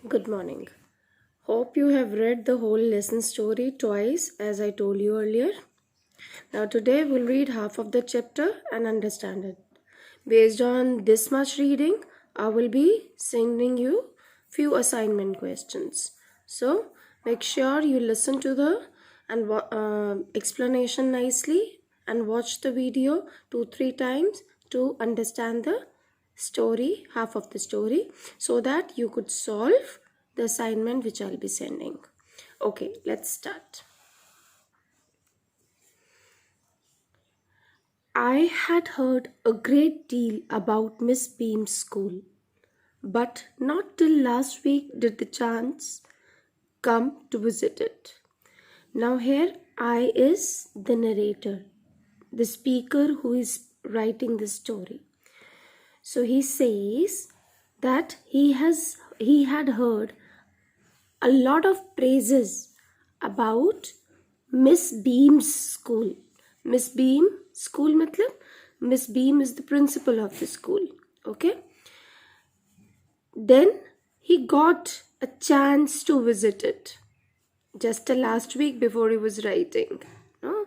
Good morning. Hope you have read the whole lesson story twice as I told you earlier. Now, today we'll read half of the chapter and understand it. Based on this much reading, I will be sending you few assignment questions. So, make sure you listen to the explanation nicely and watch the video 2-3 times to understand the story, half of the story, so that you could solve the assignment which I'll be sending. Okay, let's start. I had heard a great deal about Miss Beam's school, but not till last week did the chance come to visit it. Now, here I is the narrator, the speaker who is writing the story. So he says that he had heard a lot of praises about Miss Beam's school. Miss Beam school matlab Miss Beam is the principal of the school. Okay. Then he got a chance to visit it just last week before he was writing. No?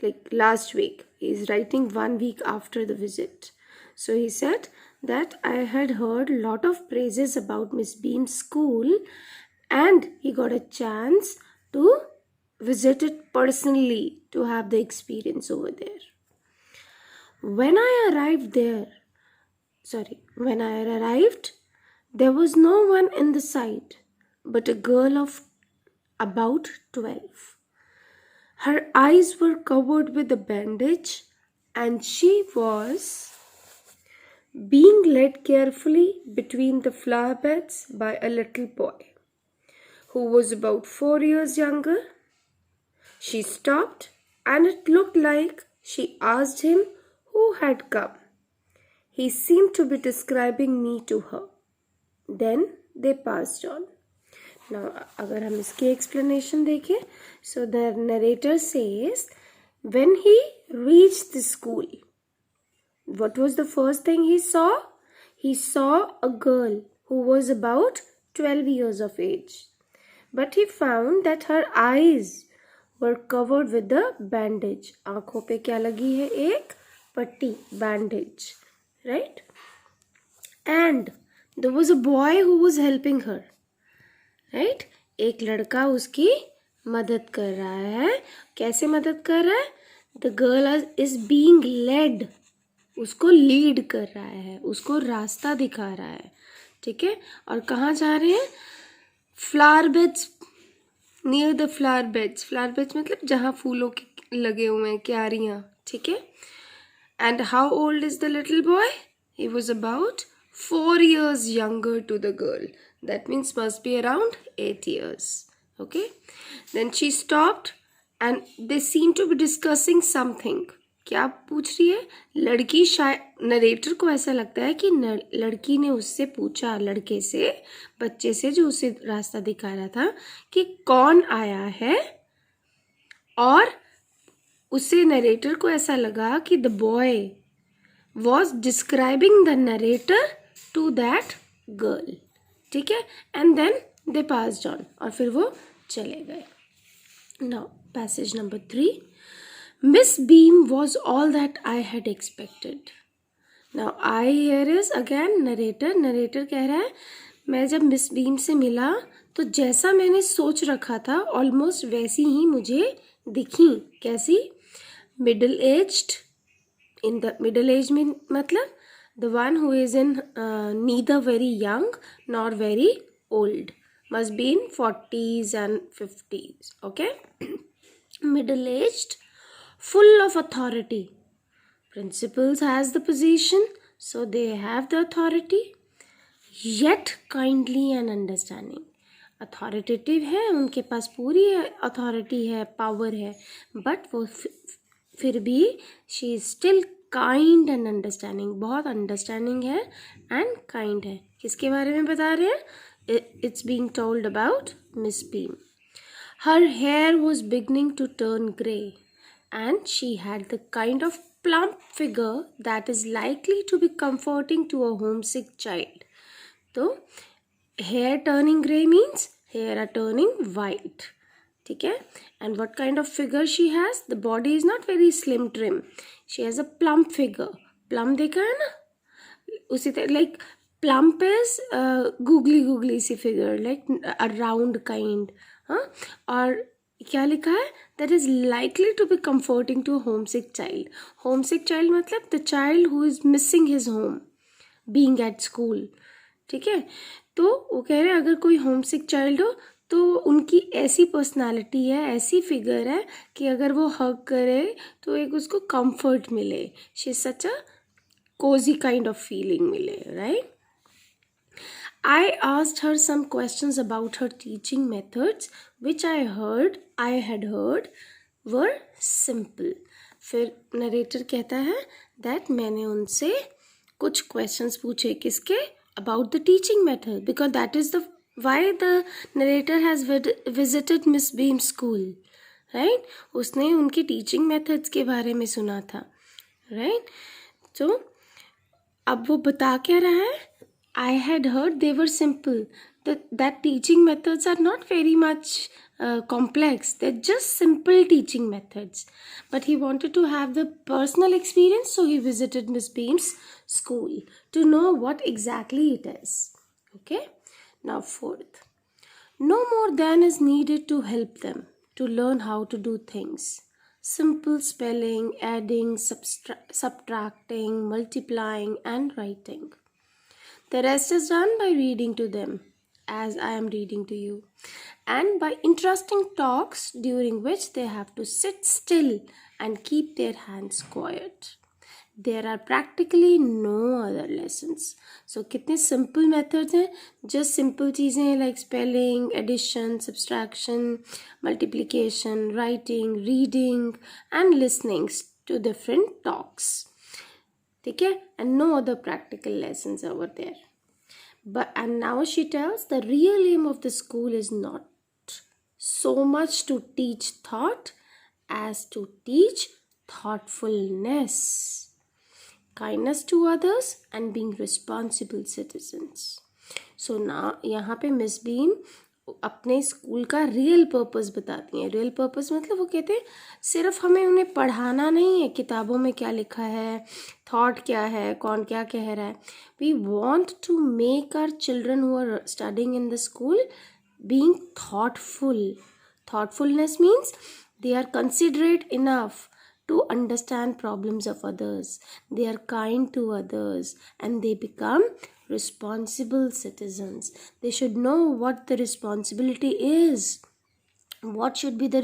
Like last week. He's writing 1 week after the visit. So he said that I had heard a lot of praises about Miss Beam's school and he got a chance to visit it personally to have the experience over there. When I arrived, there was no one in the sight but a girl of about 12. Her eyes were covered with a bandage and she was being led carefully between the flower beds by a little boy who was about 4 years younger. She stopped and it looked like she asked him who had come. He seemed to be describing me to her. Then they passed on. Now, अगर हम इसकी explanation देखें, so the narrator says, when he reached the school, what was the first thing he saw? He saw a girl who was about 12 years of age. But he found that her eyes were covered with a bandage. आँखों पे क्या लगी है? एक पट्टी, bandage, right? And there was a boy who was helping her, right? एक लड़का उसकी मदद कर रहा है. कैसे मदद कर रहा है? The girl is being led. उसको लीड कर रहा है, उसको रास्ता दिखा रहा है. ठीक है. और कहाँ जा रहे हैं? Flower beds, near the flower beds. Flower beds मतलब जहाँ फूलों के लगे हुए हैं, क्यारियाँ. ठीक है. And how old is the little boy? He was about 4 years younger to the girl. That means must be around 8 years. Okay. Then she stopped and they seemed to be discussing something. क्या पूछ रही है? लड़की शायद narrator को ऐसा लगता है कि लड़की ने उससे पूछा, लड़के से, बच्चे से जो उसे रास्ता दिखा रहा था, कि कौन आया है. और उसे नरेटर को ऐसा लगा कि the boy was describing the narrator to that girl. ठीक है. And then they passed on, और फिर वो चले गए. Now passage number 3. Miss Beam was all that I had expected. Now I here is again narrator. Narrator कह रहा है मैं जब मिस बीम से मिला तो जैसा मैंने सोच रखा था ऑलमोस्ट वैसी ही मुझे दिखी. कैसी? Middle aged. In the middle age में मतलब the one who is in neither very young nor very old, must be in 40s and 50s. Okay. Middle aged, full of authority. Principals has the position, so they have the authority. Yet kindly and understanding. Authoritative है, उनके पास पूरी authority है, power है, but वो फिर भी she is still kind and understanding. बहुत understanding है and kind है. किसके बारे में बता रहे हैं? It's being told about Miss Beam. Her hair was beginning to turn grey and she had the kind of plump figure that is likely to be comforting to a homesick child. तो hair turning gray means hair are turning white. ठीक है. And what kind of figure she has? The body is not very slim trim. She has a plump figure. Plump देखा है ना? उसी तरह like plump is googly C figure, like a round kind. हाँ. और क्या लिखा है? That is likely to be comforting to a homesick child. Homesick child मतलब the child who is missing his home, being at school. ठीक है. तो वो कह रहे हैं अगर कोई होमसिक चाइल्ड हो तो उनकी ऐसी पर्सनालिटी है, ऐसी फिगर है कि अगर वो हग करे तो एक उसको कंफर्ट मिले. She is such a cosy kind of feeling मिले, right. I asked her some questions about her teaching methods, which I had heard were simple. फिर नरेटर कहता है that मैंने उनसे कुछ questions पूछे. किसके? About the teaching method, because that is the why the narrator has visited Miss Beam's school, right? उसने उनके teaching methods के बारे में सुना था, right? तो अब वो बता क्या रहा है? I had heard they were simple. That teaching methods are not very much complex. They're just simple teaching methods. But he wanted to have the personal experience, so he visited Miss Beam's school to know what exactly it is. Okay? Now, fourth. No more than is needed to help them to learn how to do things. Simple spelling, adding, subtracting, multiplying, and writing. The rest is done by reading to them, as I am reading to you, and by interesting talks during which they have to sit still and keep their hands quiet. There are practically no other lessons. So कितने simple methods हैं? Just simple चीज़ें हैं like spelling, addition, subtraction, multiplication, writing, reading, and listening to different talks. ठीक है? And no other practical lessons over there. And now she tells the real aim of the school is not so much to teach thought as to teach thoughtfulness, kindness to others, and being responsible citizens. So now यहाँ पे miss beam अपने school का real purpose बताती हैं. Real purpose मतलब वो कहते हैं सिर्फ हमें उन्हें पढ़ाना नहीं है, किताबों में क्या लिखा है, थॉट क्या है, कौन क्या कह रहा है. We want to make our children who are studying in the school being thoughtful. Thoughtfulness means they are considerate enough to understand problems of others. They are kind to others and they become responsible citizens. They should know what the responsibility is, what should be the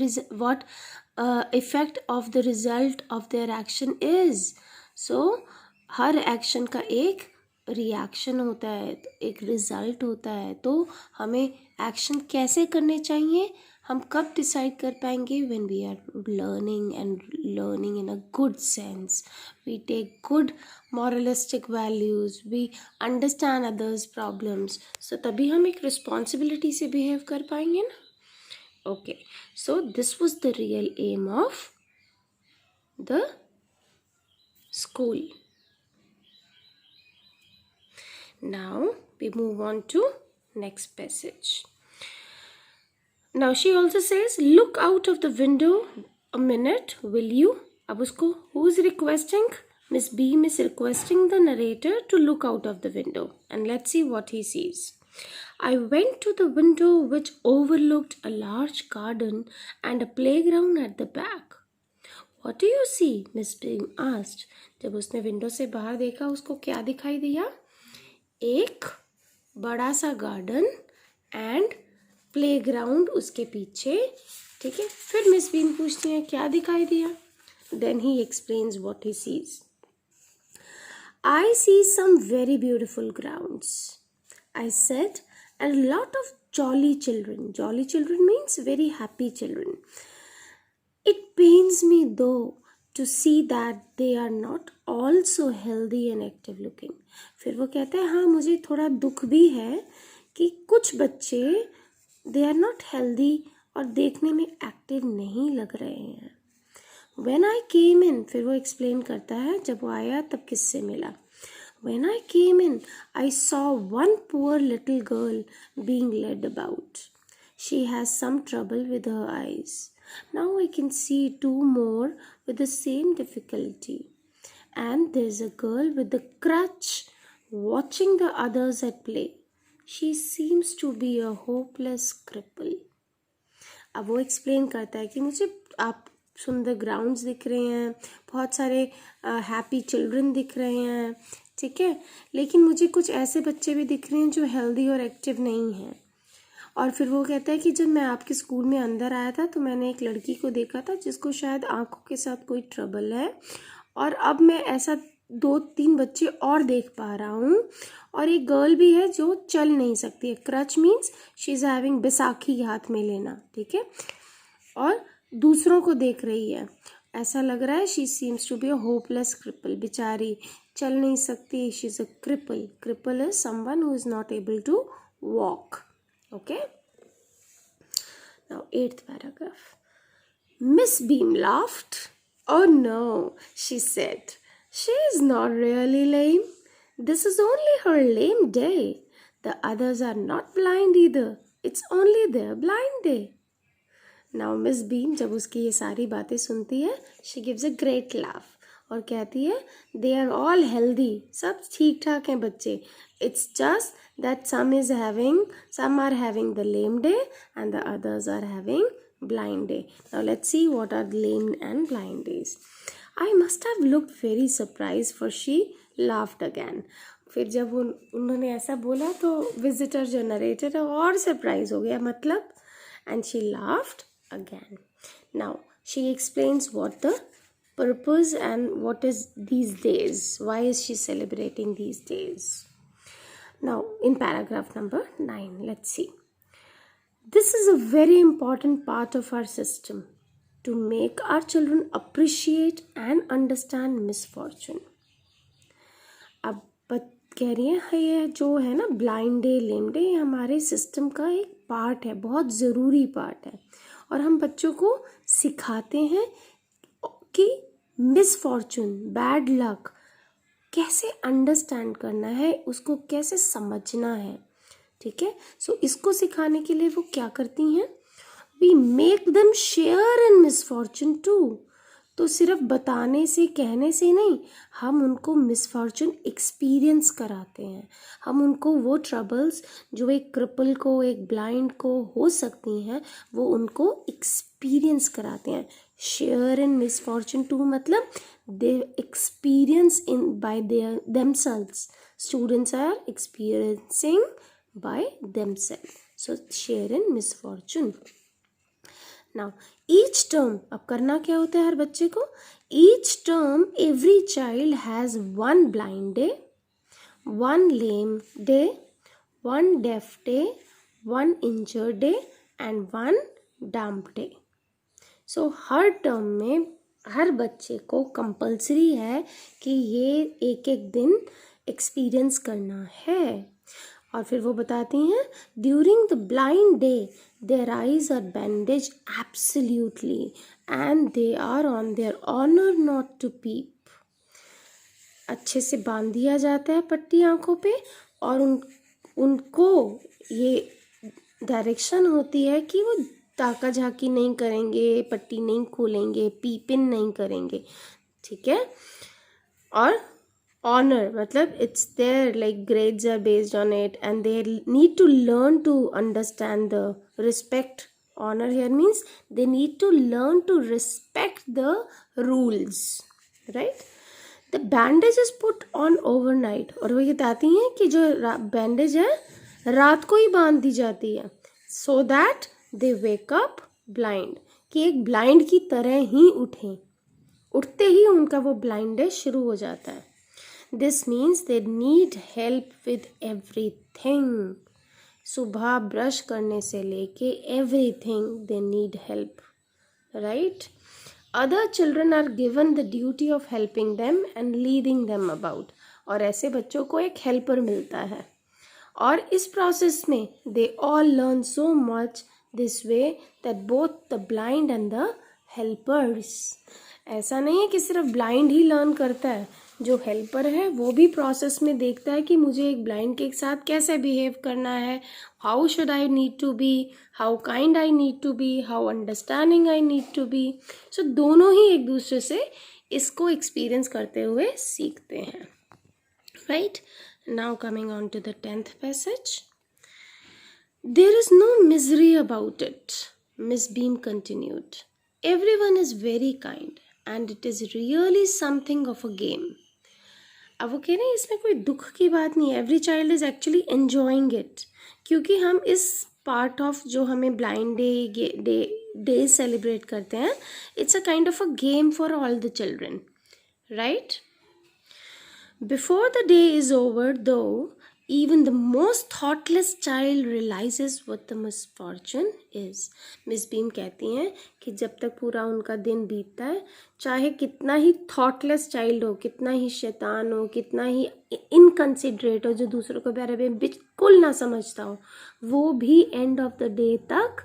effect of the result of their action is. So her action का एक reaction होता है, एक result होता है. तो हमें action कैसे करने चाहिए, हम कब डिसाइड कर पाएंगे? When we are learning and learning in a good sense. We take good moralistic values, we understand others problems. So तभी हम एक रिस्पॉन्सिबिलिटी से बिहेव कर पाएंगे ना. Okay, so this was the real aim of the school. Now we move on to next passage. Now she also says, look out of the window a minute, will you? अब उसको who is requesting? Miss Beam is requesting the narrator to look out of the window, and let's see what he sees. I went to the window which overlooked a large garden and a playground at the back. What do you see? Miss Beam asked. जब उसने window से बाहर देखा उसको क्या दिखाई दिया? एक बड़ा सा गार्डन एंड प्लेग्राउंड उसके पीछे. ठीक है. फिर मिस बीन पूछती हैं क्या दिखाई दिया. Then he explains what he sees. I see some very beautiful grounds, I said, and lot of jolly children. Jolly children means very happy children. It pains me though to see that they are not also healthy and active looking. फिर वो कहते हैं हाँ मुझे थोड़ा दुख भी है कि कुछ बच्चे they are not healthy और देखने में एक्टिव नहीं लग रहे हैं. When I came in, फिर वो एक्सप्लेन करता है जब वो आया तब किससे मिला. When I came in, I saw one poor little girl being led about. She has some trouble with her eyes. Now I can see two more with the same difficulty. And there's a girl with a crutch watching the others at play. She seems to be a hopeless cripple. अब वो explain करता है कि मुझे आप सुंदर grounds दिख रहे हैं, बहुत सारे हैप्पी चिल्ड्रन दिख रहे हैं, ठीक है, लेकिन मुझे कुछ ऐसे बच्चे भी दिख रहे हैं जो हेल्दी और एक्टिव नहीं हैं. और फिर वो कहता है कि जब मैं आपके स्कूल में अंदर आया था तो मैंने एक लड़की को देखा था जिसको शायद आंखों के साथ कोई ट्रबल है, और अब मैं ऐसा 2-3 बच्चे और देख पा रहा हूँ, और एक गर्ल भी है जो चल नहीं सकती है. Crutch means she is having बैसाखी हाथ में लेना, ठीक है, और दूसरों को देख रही है. ऐसा लग रहा है she seems to be a hopeless cripple. बेचारी चल नहीं सकती. She is a cripple. Cripple is someone who is not able to walk. Okay, now 8th paragraph. Miss Beam laughed. Oh no, she said. She is not really lame. This is only her lame day. The others are not blind either. It's only their blind day. Now Miss Beam जब उसकी ये सारी बातें सुनती है, she gives a great laugh और कहती है they are all healthy. सब ठीक ठाक हैं बच्चे. It's just that some are having the lame day and the others are having blind day. Now let's see what are lame and blind days. I must have looked very surprised for she laughed again. फिर जब उन्होंने ऐसा बोला तो visitor जो narrator है और surprise हो गया, मतलब, and she laughed again. Now she explains what the purpose and what is these days. Why is she celebrating these days? Now in paragraph number 9, let's see. This is a very important part of our system to make our children appreciate and understand misfortune. अब कह रही है ये जो है ना blind day, लेम day, हमारे system का एक पार्ट है, बहुत ज़रूरी पार्ट है, और हम बच्चों को सिखाते हैं कि मिसफॉर्चून, बैड लक कैसे अंडरस्टैंड करना है, उसको कैसे समझना है, ठीक है. सो इसको सिखाने के लिए वो क्या करती हैं, we make them share in misfortune too. तो सिर्फ बताने से, कहने से नहीं, हम उनको मिसफॉर्चून एक्सपीरियंस कराते हैं. हम उनको वो ट्रबल्स जो एक क्रिपल को, एक ब्लाइंड को हो सकती हैं, वो उनको एक्सपीरियंस कराते हैं. शेयर इन मिसफॉर्चून टू मतलब they experience in by themselves. Students are experiencing by themselves. So share in misfortune. Now each term, अब करना क्या होता है हर बच्चे को, each term every child has one blind day, one lame day, one deaf day, one injured day and one dumb day. सो हर टर्म में हर बच्चे को कंपल्सरी है कि ये एक एक दिन एक्सपीरियंस करना है. और फिर वो बताती हैं during the blind day their eyes are bandage absolutely and they are on their honour not to peep. अच्छे से बांध दिया जाता है पट्टी आंखों पे, और उनको ये डायरेक्शन होती है कि वो ताका झाकी नहीं करेंगे, पट्टी नहीं खोलेंगे, पीपिन नहीं करेंगे, ठीक है. और ऑनर मतलब it's their, like grades are based on it and they need to learn to understand the respect. Honour here means they need to learn to respect the rules, right. The bandage is put on overnight. और वो ये बताती हैं कि जो bandage है रात को ही बांध दी जाती है, so that they wake up blind, कि एक ब्लाइंड की तरह ही उठें. उठते ही उनका वो ब्लाइंड डे शुरू हो जाता है. This means they need help with everything. सुबह ब्रश करने से लेके everything they need help, right? Other children are given the duty of helping them and leading them about. और ऐसे बच्चों को एक हेल्पर मिलता है, और इस प्रोसेस में they all learn so much this way that both the blind and the helpers. ऐसा नहीं है कि सिर्फ ब्लाइंड ही लर्न करता है, जो हेल्पर है वो भी प्रोसेस में देखता है कि मुझे एक ब्लाइंड के साथ कैसे बिहेव करना है, how should I need to be, how kind I need to be, how understanding I need to be. So दोनों ही एक दूसरे से इसको एक्सपीरियंस करते हुए सीखते हैं. Right. Now coming on to the 10th passage. There is no misery about it, Miss Beam continued. Everyone is very kind and it is really something of a game. अब वो कह रहे हैं इसमें कोई दुख की बात नहीं है. Every child is actually enjoying it, क्योंकि हम इस पार्ट ऑफ जो हमें ब्लाइंड डे सेलिब्रेट करते हैं, it's a kind of a game for all the children. Right. Before the day is over, though, even the most thoughtless child realizes what the misfortune is. Miss beam कहती हैं कि जब तक पूरा उनका दिन बीतता है, चाहे कितना ही थॉटलेस चाइल्ड हो, कितना ही शैतान हो, कितना ही इनकंसिडरेट हो, जो दूसरों के बारे में बिल्कुल ना समझता हो, वो भी एंड ऑफ द डे तक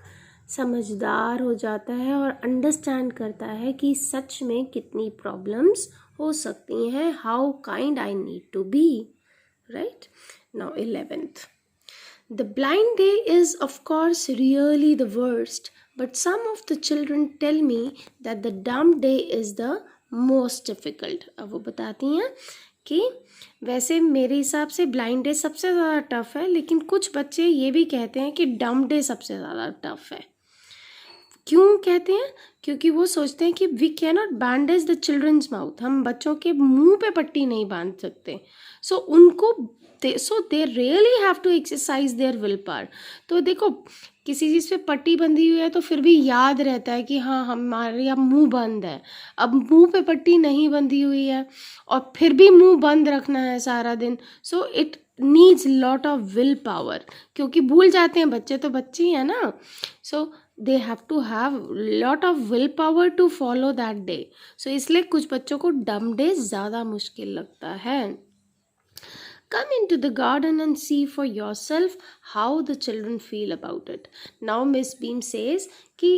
समझदार हो जाता है और अंडरस्टैंड करता है कि सच में कितनी प्रॉब्लम्स हो सकती हैं, how kind I need to be. Right. Now 11th. The blind day is of course really the worst, but some of the children tell me that the dumb day is the most difficult. अब वो बताती हैं कि वैसे मेरे हिसाब से blind day सबसे ज़्यादा टफ है, लेकिन कुछ बच्चे ये भी कहते हैं कि डम डे सबसे ज़्यादा टफ है. क्यों कहते हैं? क्योंकि वो सोचते हैं कि we can not bandage the children's mouth, हम बच्चों के मुंह पे पट्टी नहीं बांध सकते. So they really have to exercise their will power. तो देखो, किसी चीज़ पे पट्टी बंधी हुई है तो फिर भी याद रहता है कि हाँ हमारे यहाँ मुंह बंद है. अब मुंह पे पट्टी नहीं बंधी हुई है और फिर भी मुंह बंद रखना है सारा दिन, so it needs lot of will power, क्योंकि भूल जाते हैं बच्चे, तो बच्चे ही हैं ना. सो they have to have lot of willpower to follow that day. So इसलिए कुछ बच्चों को dumb day ज़्यादा मुश्किल लगता है. Come into the garden and see for yourself how the children feel about it. Now Miss Beam says कि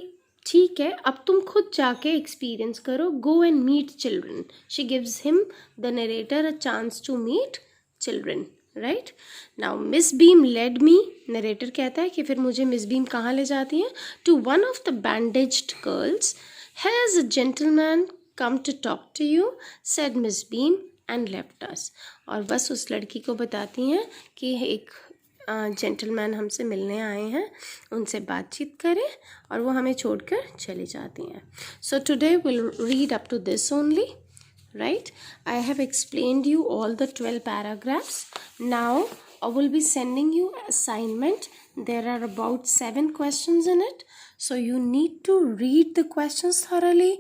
ठीक है, अब तुम खुद जाके एक्सपीरियंस करो. Go and meet children. She gives him, the narrator, a chance to meet children. Right. Now miss beam led me, narrator कहता है कि फिर मुझे मिस बीम कहाँ ले जाती हैं, to one of the bandaged girls. Has a gentleman come to talk to you, said Miss Beam and left us. और बस उस लड़की को बताती हैं कि एक जेंटलमैन हमसे मिलने आए हैं, उनसे बातचीत करें, और वो हमें छोड़कर चली जाती हैं. So today will read up to this only. Right, I have explained you all the 12 paragraphs. Now I will be sending you assignment. There are about 7 questions in it, so you need to read the questions thoroughly,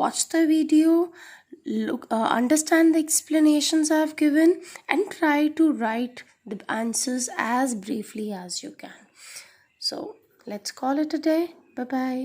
watch the video, understand the explanations I have given, and try to write the answers as briefly as you can. So let's call it a day. Bye bye.